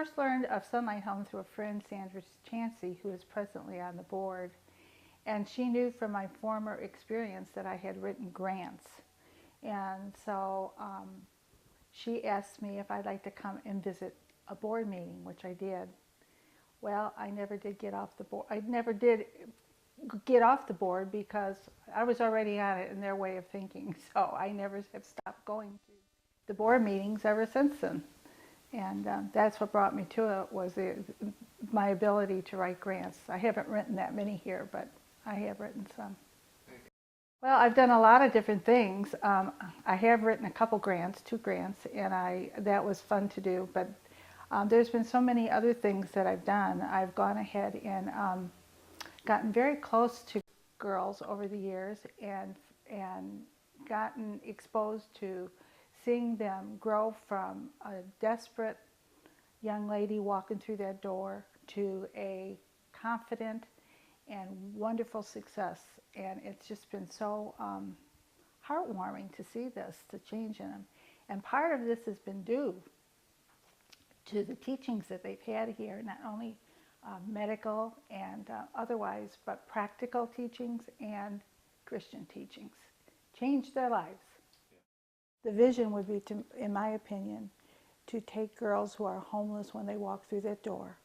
first learned of Sunlight Home through a friend, Sandra Chansey, who is presently on the board. And she knew from my former experience that I had written grants. And so she asked me if I'd like to come and visit a board meeting, which I did. Well, I never did get off the board. I never did get off the board because I was already on it in their way of thinking. So I never have stopped going to the board meetings ever since then. And that's what brought me to it, was my ability to write grants. I haven't written that many here, but I have written some. Well, I've done a lot of different things. I have written a couple grants, 2 grants, and that was fun to do. But there's been so many other things that I've done. I've gone ahead and gotten very close to girls over the years and gotten exposed to seeing them grow from a desperate young lady walking through that door to a confident and wonderful success. And it's just been so heartwarming to see this, the change in them. And part of this has been due to the teachings that they've had here, not only medical and otherwise, but practical teachings and Christian teachings. Changed their lives. The vision would be, to, in my opinion, to take girls who are homeless when they walk through that door,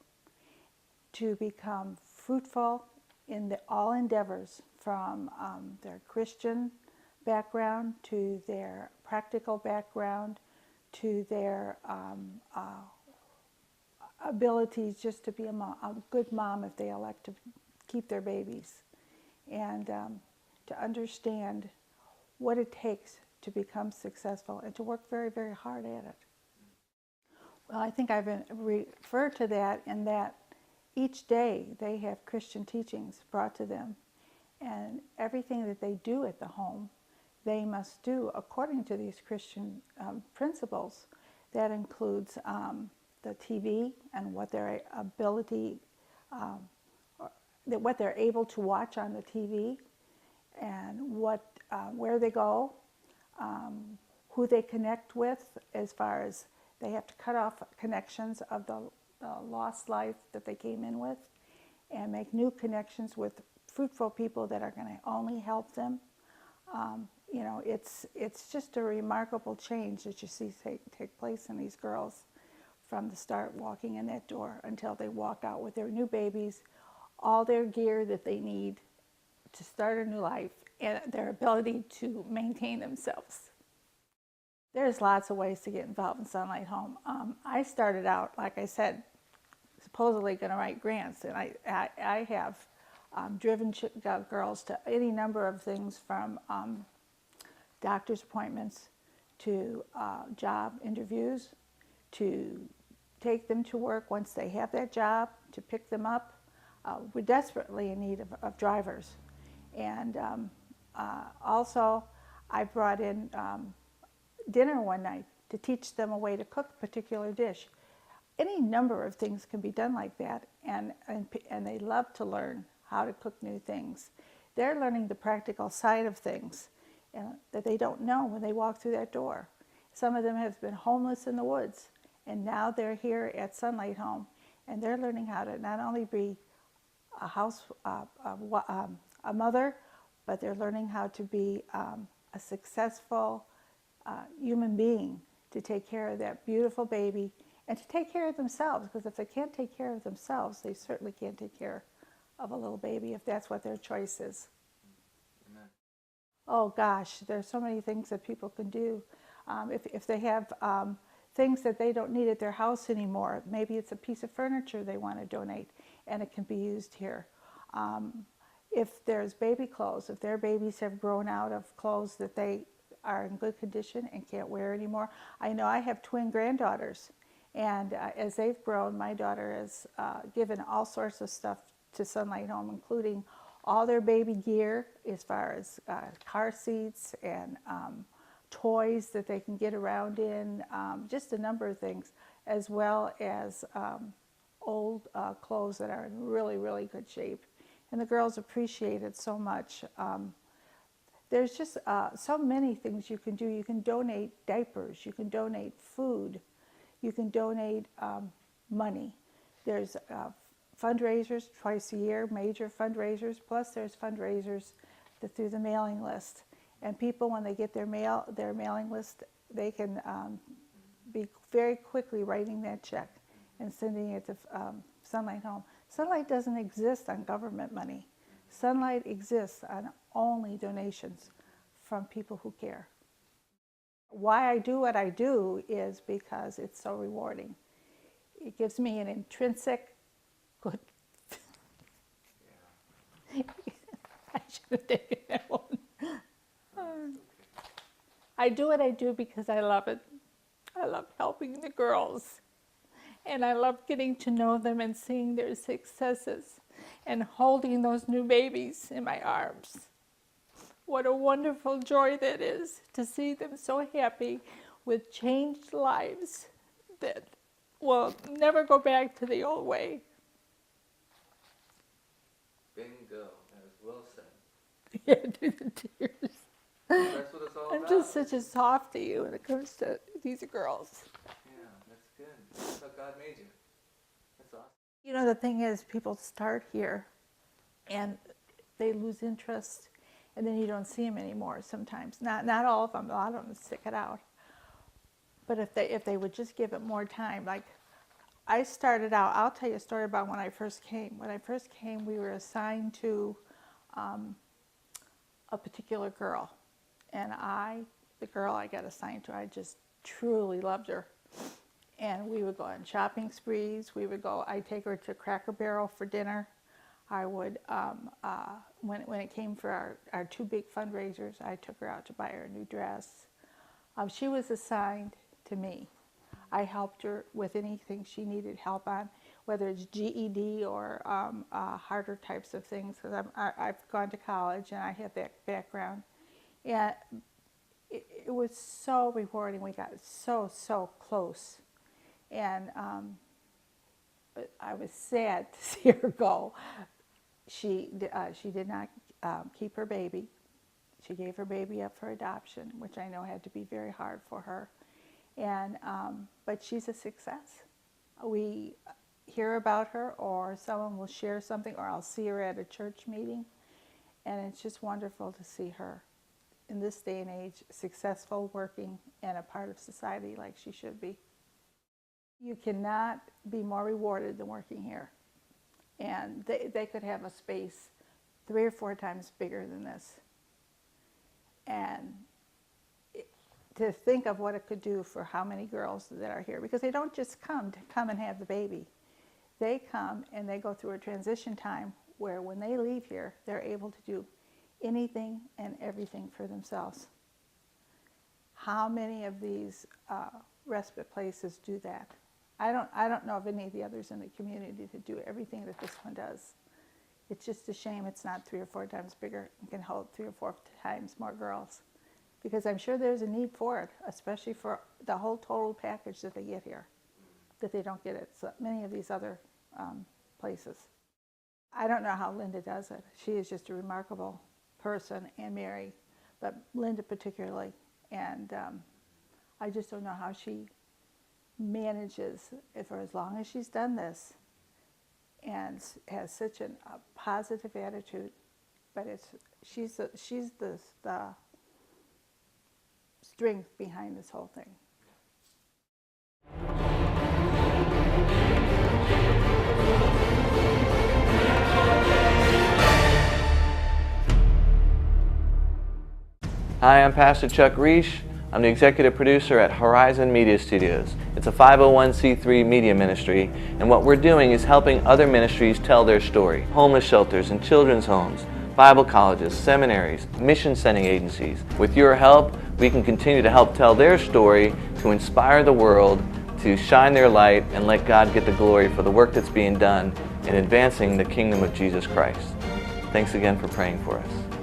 to become fruitful in all endeavors, from their Christian background to their practical background to their abilities just to be a good mom if they elect to keep their babies, and to understand what it takes to become successful and to work very, very hard at it. Well, I think I've referred to that in that each day they have Christian teachings brought to them, and everything that they do at the home, they must do according to these Christian principles. That includes the TV and what their ability, what they're able to watch on the TV, and where they go, who they connect with, as far as they have to cut off connections of the lost life that they came in with, and make new connections with fruitful people that are going to only help them. You know, it's just a remarkable change that you see take place in these girls from the start walking in that door until they walk out with their new babies, all their gear that they need to start a new life, and their ability to maintain themselves. There's lots of ways to get involved in Sunlight Home. I started out, like I said, supposedly going to write grants, and I have driven girls to any number of things, from doctor's appointments to job interviews, to take them to work once they have that job, to pick them up. We're desperately in need of drivers. And also, I brought in dinner one night to teach them a way to cook a particular dish. Any number of things can be done like that, and they love to learn how to cook new things. They're learning the practical side of things that they don't know when they walk through that door. Some of them have been homeless in the woods, and now they're here at Sunlight Home, and they're learning how to not only be a mother, but they're learning how to be a successful human being, to take care of that beautiful baby and to take care of themselves, because if they can't take care of themselves, they certainly can't take care of a little baby, if that's what their choice is. Amen. Oh gosh, there's so many things that people can do. If they have things that they don't need at their house anymore, maybe it's a piece of furniture they want to donate, and it can be used here. If there's baby clothes, if their babies have grown out of clothes that they are in good condition and can't wear anymore. I know I have twin granddaughters, and as they've grown, my daughter has given all sorts of stuff to Sunlight Home, including all their baby gear, as far as car seats and toys that they can get around in, just a number of things, as well as old clothes that are in really, really good shape. And the girls appreciate it so much. There's just so many things you can do. You can donate diapers, you can donate food, you can donate money. There's fundraisers twice a year, major fundraisers, plus there's fundraisers through the mailing list. And people, when they get their mailing list, they can be very quickly writing that check and sending it to Sunlight Home. Sunlight doesn't exist on government money. Sunlight exists on only donations from people who care. Why I do what I do is because it's so rewarding. It gives me an intrinsic good. Yeah. I should have taken that one. I do what I do because I love it. I love helping the girls. And I love getting to know them and seeing their successes and holding those new babies in my arms. What a wonderful joy that is to see them so happy with changed lives that will never go back to the old way. Bingo. That is well said. Yeah, do the tears. That's what it's all I'm about. just such a softie when it comes to these girls. Yeah, that's good. That's how God made you. That's awesome. You know, the thing is, people start here and they lose interest, and then you don't see them anymore sometimes. Not all of them, a lot of them stick it out. But if they would just give it more time, like I started out, I'll tell you a story about when I first came. When I first came, we were assigned to a particular girl. And the girl I got assigned to, I just truly loved her. And we would go on shopping sprees. I'd take her to Cracker Barrel for dinner. I would, when it came for our two big fundraisers, I took her out to buy her a new dress. She was assigned to me. I helped her with anything she needed help on, whether it's GED or harder types of things, because I've gone to college and I have that background. And it was so rewarding. We got so close. And I was sad to see her go. She did not keep her baby. She gave her baby up for adoption, which I know had to be very hard for her. And but she's a success. We hear about her, or someone will share something, or I'll see her at a church meeting, and it's just wonderful to see her in this day and age, successful, working, and a part of society like she should be. You cannot be more rewarded than working here. And they could have a space 3 or 4 times bigger than this. And to think of what it could do for how many girls that are here, because they don't just come and have the baby. They come and they go through a transition time where when they leave here, they're able to do anything and everything for themselves. How many of these respite places do that? I don't know of any of the others in the community that do everything that this one does. It's just a shame it's not 3 or 4 times bigger and can hold 3 or 4 times more girls. Because I'm sure there's a need for it, especially for the whole total package that they get here, that they don't get at so many of these other places. I don't know how Linda does it. She is just a remarkable person, and Mary, but Linda particularly. And I just don't know how she manages, for as long as she's done this, and has such a positive attitude. But she's the strength behind this whole thing. Hi, I'm Pastor Chuck Reish. I'm the executive producer at Horizon Media Studios. It's a 501c3 media ministry, and what we're doing is helping other ministries tell their story. Homeless shelters and children's homes, Bible colleges, seminaries, mission sending agencies. With your help, we can continue to help tell their story, to inspire the world, to shine their light, and let God get the glory for the work that's being done in advancing the kingdom of Jesus Christ. Thanks again for praying for us.